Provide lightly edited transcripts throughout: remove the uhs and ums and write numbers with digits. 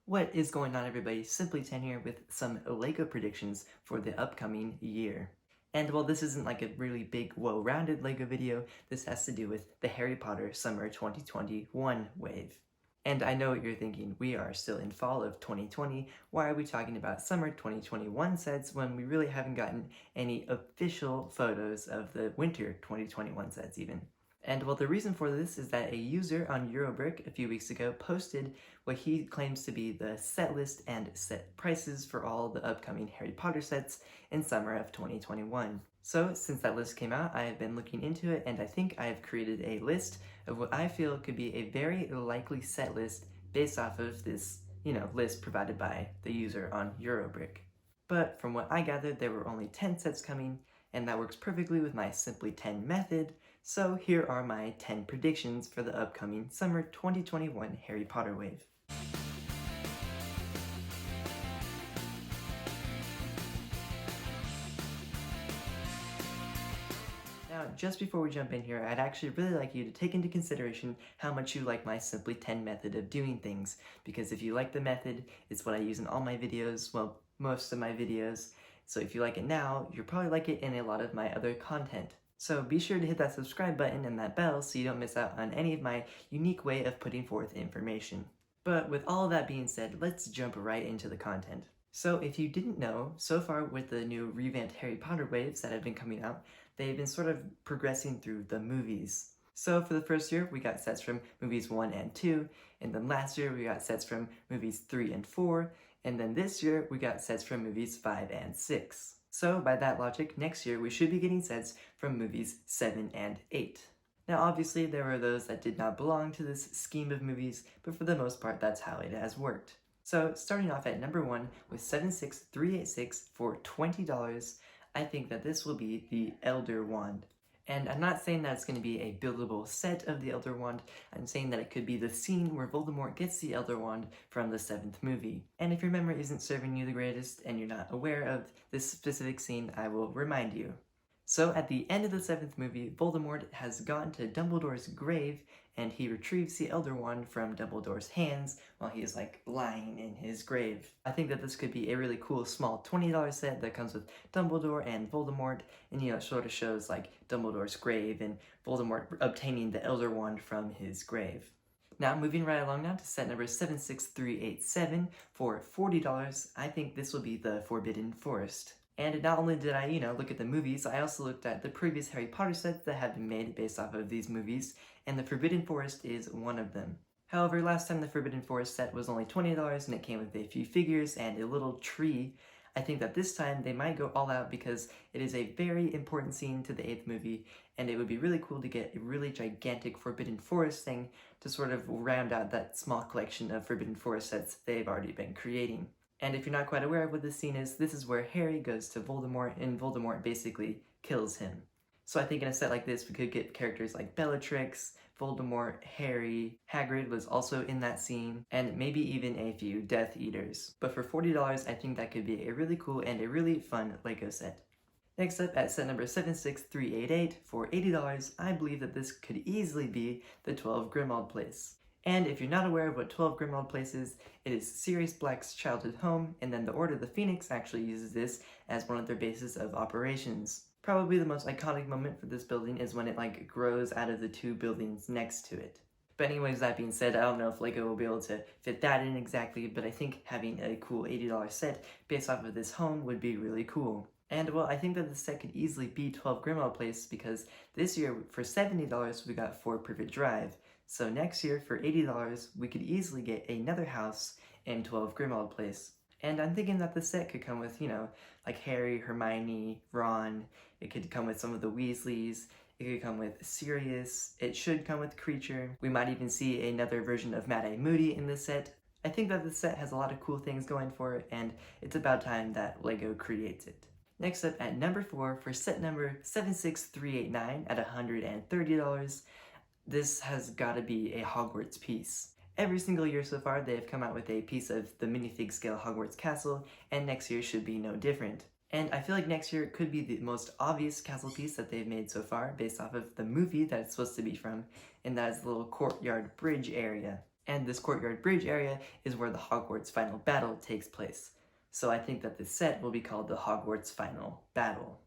What is going on, everybody? Simply 10 here with some LEGO predictions for the upcoming year. And while this isn't like a really big, well-rounded LEGO video, this has to do with the Harry Potter Summer 2021 wave. And I know what you're thinking, we are still in fall of 2020, why are we talking about summer 2021 sets when we really haven't gotten any official photos of the winter 2021 sets even? And well, the reason for this is that a user on Eurobrick a few weeks ago posted what he claims to be the set list and set prices for all the upcoming Harry Potter sets in summer of 2021. So since that list came out, I have been looking into it, and I think I have created a list of what I feel could be a very likely set list based off of this, list provided by the user on Eurobrick. But from what I gathered, there were only 10 sets coming, and that works perfectly with my Simply 10 method, so here are my 10 predictions for the upcoming summer 2021 Harry Potter wave. Now, just before we jump in here, I'd actually really like you to take into consideration how much you like my Simply 10 method of doing things, because if you like the method, it's what I use in all my videos, well, most of my videos, so if you like it now, you'll probably like it in a lot of my other content. So be sure to hit that subscribe button and that bell so you don't miss out on any of my unique way of putting forth information. But with all of that being said, let's jump right into the content. So if you didn't know, so far with the new revamped Harry Potter waves that have been coming out, they've been sort of progressing through the movies. So for the first year, we got sets from movies 1 and 2, and then last year we got sets from movies 3 and 4, and then this year we got sets from movies 5 and 6. So by that logic, next year we should be getting sets from movies 7 and 8. Now obviously there were those that did not belong to this scheme of movies, but for the most part that's how it has worked. So starting off at number 1 with 76386 for $20, I think that this will be the Elder Wand. And I'm not saying that it's going to be a buildable set of the Elder Wand, I'm saying that it could be the scene where Voldemort gets the Elder Wand from the 7th movie. And if your memory isn't serving you the greatest and you're not aware of this specific scene, I will remind you. So at the end of the 7th movie, Voldemort has gone to Dumbledore's grave and he retrieves the Elder Wand from Dumbledore's hands while he is lying in his grave. I think that this could be a really cool small $20 set that comes with Dumbledore and Voldemort, and it sort of shows Dumbledore's grave and Voldemort obtaining the Elder Wand from his grave. Now moving right along now to set number 76387 for $40, I think this will be the Forbidden Forest. And not only did I, look at the movies, I also looked at the previous Harry Potter sets that have been made based off of these movies, and the Forbidden Forest is one of them. However, last time the Forbidden Forest set was only $20 and it came with a few figures and a little tree. I think that this time they might go all out because it is a very important scene to the 8th movie, and it would be really cool to get a really gigantic Forbidden Forest thing to sort of round out that small collection of Forbidden Forest sets they've already been creating. And if you're not quite aware of what this scene is, this is where Harry goes to Voldemort and Voldemort basically kills him. So I think in a set like this, we could get characters like Bellatrix, Voldemort, Harry, Hagrid was also in that scene, and maybe even a few Death Eaters. But for $40, I think that could be a really cool and a really fun LEGO set. Next up at set number 76388 for $80, I believe that this could easily be the 12 Grimmauld Place. And if you're not aware of what 12 Grimmauld Place is, it is Sirius Black's childhood home, and then the Order of the Phoenix actually uses this as one of their bases of operations. Probably the most iconic moment for this building is when it grows out of the two buildings next to it. But anyways, that being said, I don't know if LEGO will be able to fit that in exactly, but I think having a cool $80 set based off of this home would be really cool. And well, I think that the set could easily be 12 Grimmauld Place because this year for $70 we got 4 Privet Drive. So next year for $80 we could easily get another house in 12 Grimmauld Place. And I'm thinking that the set could come with, Harry, Hermione, Ron, it could come with some of the Weasleys, it could come with Sirius, it should come with Creature. We might even see another version of Mad-Eye Moody in this set. I think that the set has a lot of cool things going for it, and it's about time that LEGO creates it. Next up at number 4 for set number 76389 at $130, this has got to be a Hogwarts piece. Every single year so far, they have come out with a piece of the minifig scale Hogwarts castle, and next year should be no different. And I feel like next year could be the most obvious castle piece that they've made so far, based off of the movie that it's supposed to be from, and that is the little courtyard bridge area. And this courtyard bridge area is where the Hogwarts final battle takes place. So I think that this set will be called the Hogwarts Final Battle.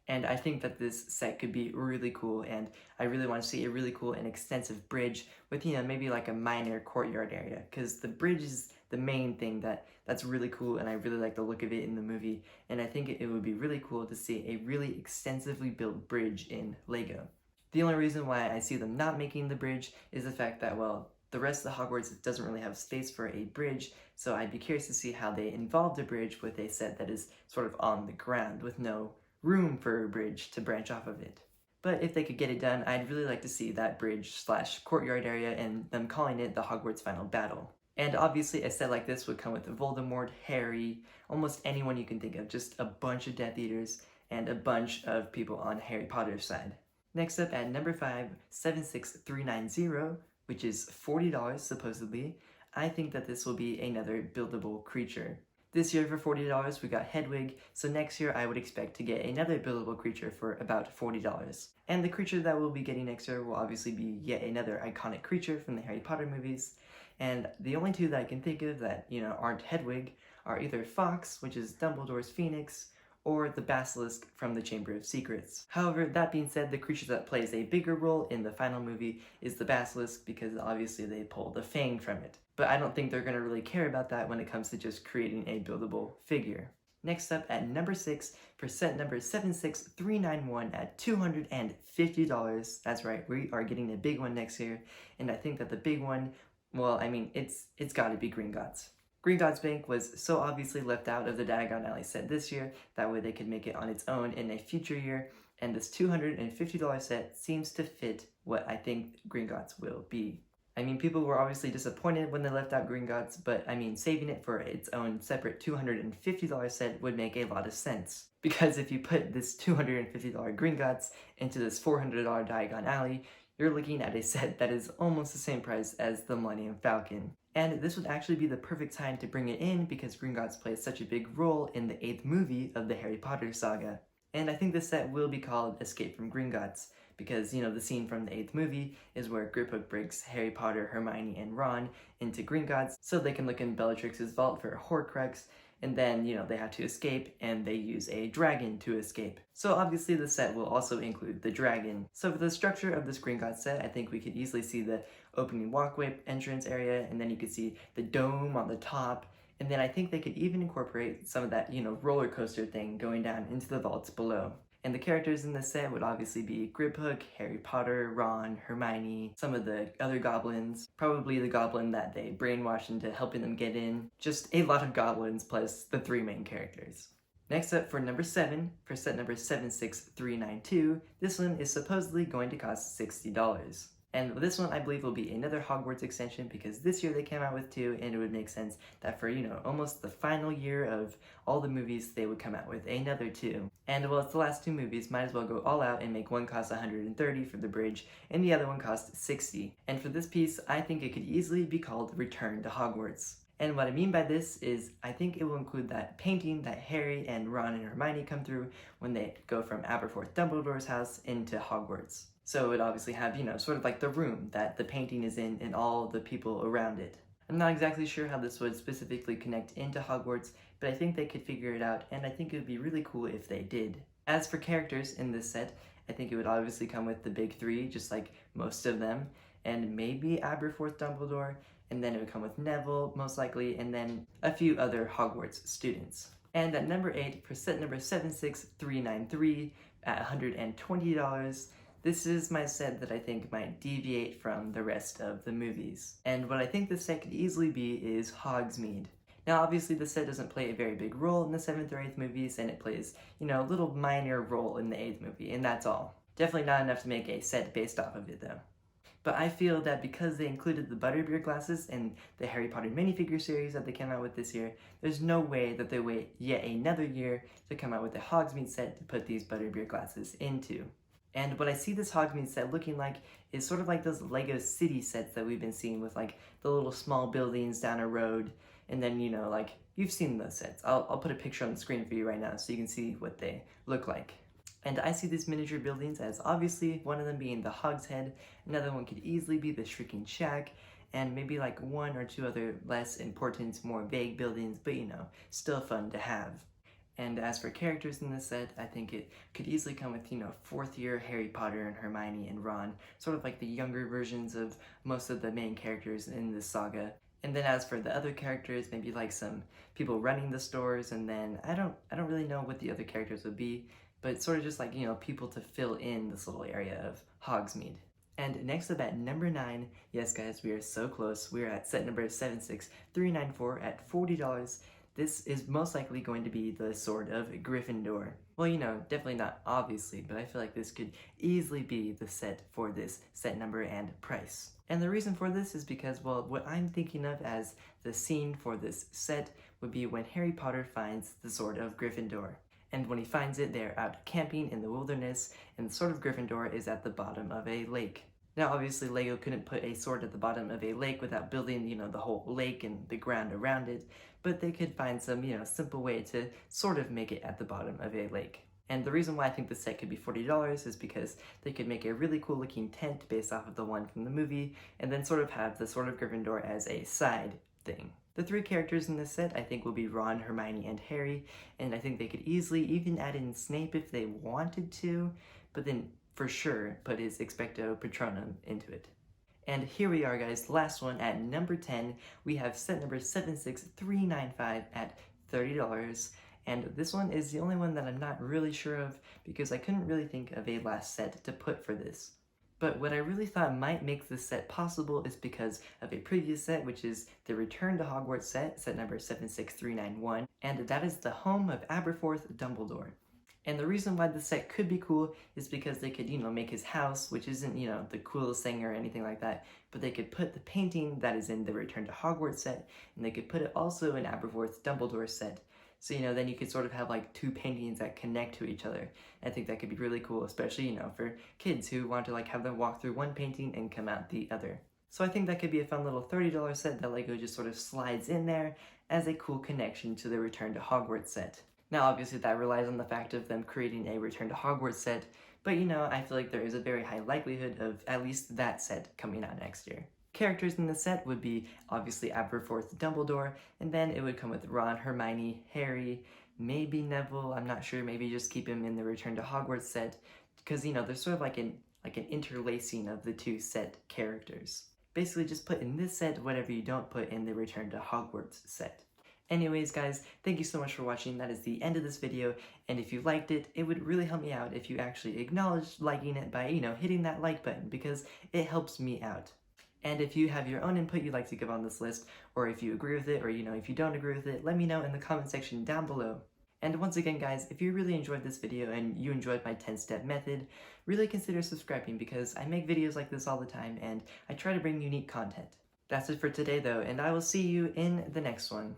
And I think that this set could be really cool, and I really want to see a really cool and extensive bridge with, maybe like a minor courtyard area, because the bridge is the main thing that's really cool, and I really like the look of it in the movie, and I think it would be really cool to see a really extensively built bridge in LEGO. The only reason why I see them not making the bridge is the fact that, well, the rest of the Hogwarts doesn't really have space for a bridge, so I'd be curious to see how they involved a bridge with a set that is sort of on the ground with no room for a bridge to branch off of it. But if they could get it done, I'd really like to see that bridge slash courtyard area and them calling it the Hogwarts Final Battle. And obviously a set like this would come with Voldemort, Harry, almost anyone you can think of, just a bunch of Death Eaters and a bunch of people on Harry Potter's side. Next up at number 5, 76390, which is $40 supposedly, I think that this will be another buildable creature. This year for $40 we got Hedwig, so next year I would expect to get another buildable creature for about $40. And the creature that we'll be getting next year will obviously be yet another iconic creature from the Harry Potter movies, and the only two that I can think of that, aren't Hedwig are either Fawkes, which is Dumbledore's Phoenix, or the Basilisk from the Chamber of Secrets. However, that being said, the creature that plays a bigger role in the final movie is the Basilisk, because obviously they pull the fang from it. But I don't think they're going to really care about that when it comes to just creating a buildable figure. Next up at number 6, for set number 76391 at $250. That's right, we are getting a big one next year, and I think that the big one, well, I mean, it's gotta be Gringotts. Gringotts Bank was so obviously left out of the Diagon Alley set this year, that way they could make it on its own in a future year, and this $250 set seems to fit what I think Gringotts will be. I mean, people were obviously disappointed when they left out Gringotts, but I mean, saving it for its own separate $250 set would make a lot of sense. Because if you put this $250 Gringotts into this $400 Diagon Alley, you're looking at a set that is almost the same price as the Millennium Falcon. And this would actually be the perfect time to bring it in because Gringotts plays such a big role in the 8th movie of the Harry Potter saga. And I think this set will be called Escape from Gringotts, because, the scene from the 8th movie is where Griphook breaks Harry Potter, Hermione, and Ron into Gringotts so they can look in Bellatrix's vault for a Horcrux, and then, they have to escape, and they use a dragon to escape. So obviously the set will also include the dragon. So for the structure of this Gringotts set, I think we could easily see the opening walkway entrance area, and then you could see the dome on the top, and then I think they could even incorporate some of that, roller coaster thing going down into the vaults below. And the characters in this set would obviously be Griphook, Harry Potter, Ron, Hermione, some of the other goblins, probably the goblin that they brainwashed into helping them get in. Just a lot of goblins plus the 3 main characters. Next up for number 7, for set number 76392, this one is supposedly going to cost $60. And this one I believe will be another Hogwarts extension because this year they came out with 2, and it would make sense that for, almost the final year of all the movies, they would come out with another 2. And well, it's the last 2 movies, might as well go all out and make one cost $130 for the bridge, and the other one cost $60. And for this piece, I think it could easily be called Return to Hogwarts. And what I mean by this is, I think it will include that painting that Harry and Ron and Hermione come through when they go from Aberforth Dumbledore's house into Hogwarts. So it would obviously have, sort of like the room that the painting is in and all the people around it. I'm not exactly sure how this would specifically connect into Hogwarts, but I think they could figure it out, and I think it would be really cool if they did. As for characters in this set, I think it would obviously come with the big 3, just like most of them, and maybe Aberforth Dumbledore, and then it would come with Neville, most likely, and then a few other Hogwarts students. And at number 8, for set number 76393 at $120, this is my set that I think might deviate from the rest of the movies. And what I think this set could easily be is Hogsmeade. Now obviously the set doesn't play a very big role in the 7th or 8th movies, and it plays, a little minor role in the 8th movie, and that's all. Definitely not enough to make a set based off of it though. But I feel that because they included the Butterbeer glasses in the Harry Potter minifigure series that they came out with this year, there's no way that they wait yet another year to come out with a Hogsmeade set to put these Butterbeer glasses into. And what I see this Hogsmeade set looking like is sort of like those Lego city sets that we've been seeing with like the little small buildings down a road, and then, like, you've seen those sets. I'll put a picture on the screen for you right now so you can see what they look like. And I see these miniature buildings as obviously one of them being the Hogshead, another one could easily be the Shrieking Shack, and maybe like one or two other less important, more vague buildings, but still fun to have. And as for characters in this set, I think it could easily come with, fourth year Harry Potter and Hermione and Ron, sort of like the younger versions of most of the main characters in this saga. And then as for the other characters, maybe like some people running the stores, and then I don't really know what the other characters would be, but sort of just like, people to fill in this little area of Hogsmeade. And next up at number 9, yes guys, we are so close. We are at set number 76394 at $40. This is most likely going to be the Sword of Gryffindor. Well, definitely not obviously, but I feel like this could easily be the set for this set number and price. And the reason for this is because, well, what I'm thinking of as the scene for this set would be when Harry Potter finds the Sword of Gryffindor. And when he finds it, they're out camping in the wilderness, and the Sword of Gryffindor is at the bottom of a lake. Now, obviously, LEGO couldn't put a sword at the bottom of a lake without building, the whole lake and the ground around it, but they could find some, simple way to sort of make it at the bottom of a lake. And the reason why I think the set could be $40 is because they could make a really cool looking tent based off of the one from the movie, and then sort of have the Sword of Gryffindor as a side thing. The 3 characters in this set I think will be Ron, Hermione, and Harry, and I think they could easily even add in Snape if they wanted to, but then for sure put his Expecto Patronum into it. And here we are guys, last one at number 10, we have set number 76395 at $30, and this one is the only one that I'm not really sure of because I couldn't really think of a last set to put for this. But what I really thought might make this set possible is because of a previous set, which is the Return to Hogwarts set number 76391, and that is the home of Aberforth Dumbledore. And the reason why the set could be cool is because they could, make his house, which isn't, the coolest thing or anything like that, but they could put the painting that is in the Return to Hogwarts set, and they could put it also in Aberforth Dumbledore set. So, then you could sort of have like 2 paintings that connect to each other. I think that could be really cool, especially, for kids who want to like have them walk through one painting and come out the other. So I think that could be a fun little $30 set that LEGO just sort of slides in there as a cool connection to the Return to Hogwarts set. Now, obviously, that relies on the fact of them creating a Return to Hogwarts set, but I feel like there is a very high likelihood of at least that set coming out next year. Characters in the set would be obviously Aberforth Dumbledore, and then it would come with Ron, Hermione, Harry, maybe Neville, I'm not sure, maybe just keep him in the Return to Hogwarts set, because there's sort of like an interlacing of the 2 set characters. Basically, just put in this set whatever you don't put in the Return to Hogwarts set. Anyways guys, thank you so much for watching. That is the end of this video, and if you liked it, it would really help me out if you actually acknowledged liking it by, hitting that like button, because it helps me out. And if you have your own input you'd like to give on this list, or if you agree with it, or if you don't agree with it, let me know in the comment section down below. And once again guys, if you really enjoyed this video and you enjoyed my 10-step method, really consider subscribing because I make videos like this all the time and I try to bring unique content. That's it for today though, and I will see you in the next one.